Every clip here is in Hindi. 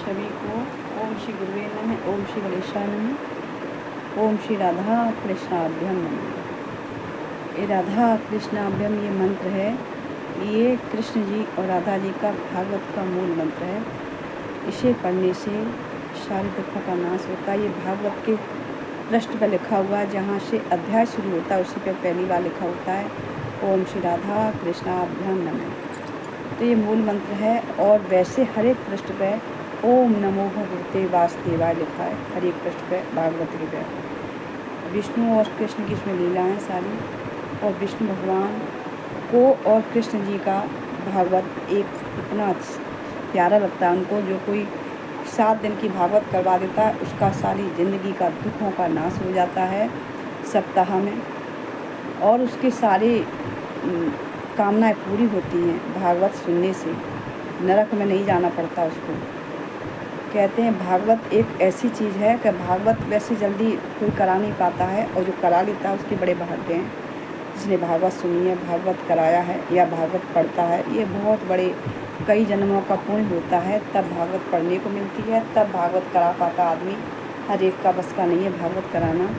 सभी को। ओम श्री गुरुवे नमः, ओम श्री गणेशाय नमः, ओम श्री राधा कृष्णाभ्यम नमः। ये राधा कृष्णाभ्यम ये मंत्र है, ये कृष्ण जी और राधा जी का भागवत का मूल मंत्र है। इसे पढ़ने से सारे दुखों का नाश होता है। ये भागवत के पृष्ठ पर लिखा हुआ है, जहाँ से अध्याय शुरू होता है उसी पर पहली बार लिखा होता है ओम श्री राधा कृष्णाभ्यम नमः। तो ये मूल मंत्र है। और वैसे हर एक पृष्ठ पर ओम नमो भगवते वासुदेवाय लिखा है, हर एक पृष्ठ पर भागवत के पर। विष्णु और कृष्ण की इसमें लीला है सारी, और विष्णु भगवान को और कृष्ण जी का भागवत एक इतना प्यारा लगता है उनको। जो कोई 7 दिन की भागवत करवा देता है, उसका सारी ज़िंदगी का दुखों का नाश हो जाता है सप्ताह में, और उसके सारे कामनाएं पूरी होती हैं भागवत सुनने से। नरक में नहीं जाना पड़ता उसको। कहते हैं भागवत एक ऐसी चीज़ है कि भागवत वैसे जल्दी कोई करा नहीं पाता है, और जो करा लेता है उसके बड़े भाग्य हैं। जिसने भागवत सुनी है, भागवत कराया है या भागवत पढ़ता है, ये बहुत बड़े कई जन्मों का पुण्य होता है, तब भागवत पढ़ने को मिलती है, तब भागवत करा पाता आदमी। हर एक का बस का नहीं है भागवत कराना।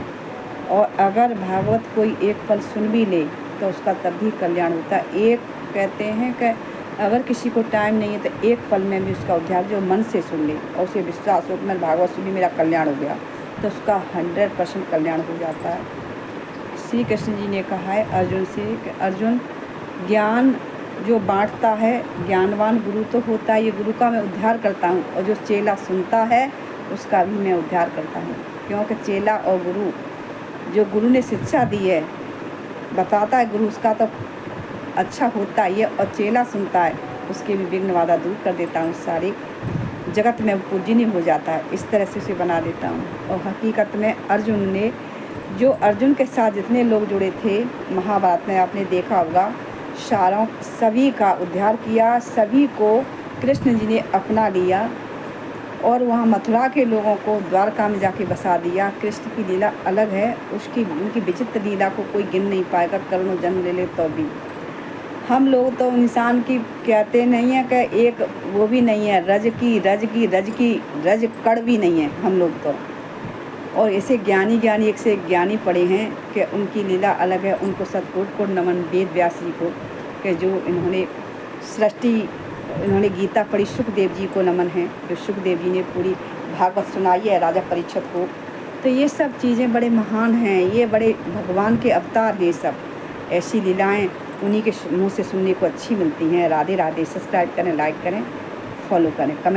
और अगर भागवत कोई एक पल सुन भी ले तो उसका तब भी कल्याण होता है। एक कहते हैं कि अगर किसी को टाइम नहीं है तो एक पल में भी उसका उद्धार, जो मन से सुन ले और उसे विश्वास हो कि मैं भागवत सुनी मेरा कल्याण हो गया, तो उसका 100% कल्याण हो जाता है। श्री कृष्ण जी ने कहा है अर्जुन से कि अर्जुन, ज्ञान जो बांटता है ज्ञानवान गुरु तो होता है, ये गुरु का मैं उद्धार करता हूँ, और जो चेला सुनता है उसका भी मैं उद्धार करता हूँ। क्योंकि चेला और गुरु, जो गुरु ने शिक्षा दी है बताता है गुरु, उसका तो अच्छा होता ही है, और चेला सुनता है उसके भी विघ्न बाधा दूर कर देता हूँ, सारे जगत में पूजनीय हो जाता है। इस तरह से उसे बना देता हूँ। और हकीकत में अर्जुन ने, जो अर्जुन के साथ जितने लोग जुड़े थे महाभारत में आपने देखा होगा, सभी का उद्धार किया, सभी को कृष्ण जी ने अपना लिया, और वहाँ मथुरा के लोगों को द्वारका में जाके बसा दिया। कृष्ण की लीला अलग है, उनकी विचित्र लीला को कोई गिन नहीं पाएगा, करोड़ों जन्म ले ले तो भी। हम लोग तो इंसान की कहते नहीं है कि एक वो भी नहीं है, रज कड़ भी नहीं है हम लोग तो। और ऐसे ज्ञानी एक से एक ज्ञानी पड़े हैं कि उनकी लीला अलग है। उनको सतकोट को नमन, वेद व्यास जी को, कि जो इन्होंने गीता पढ़ी। सुखदेव जी को नमन है, जो सुखदेव जी ने पूरी भागवत सुनाई है राजा परीक्षित को। तो ये सब चीज़ें बड़े महान हैं, ये बड़े भगवान के अवतार हैं। सब ऐसी लीलाएं उन्हीं के मुँह से सुनने को अच्छी मिलती हैं। राधे राधे। सब्सक्राइब करें, लाइक करें, फॉलो करें, कमेंट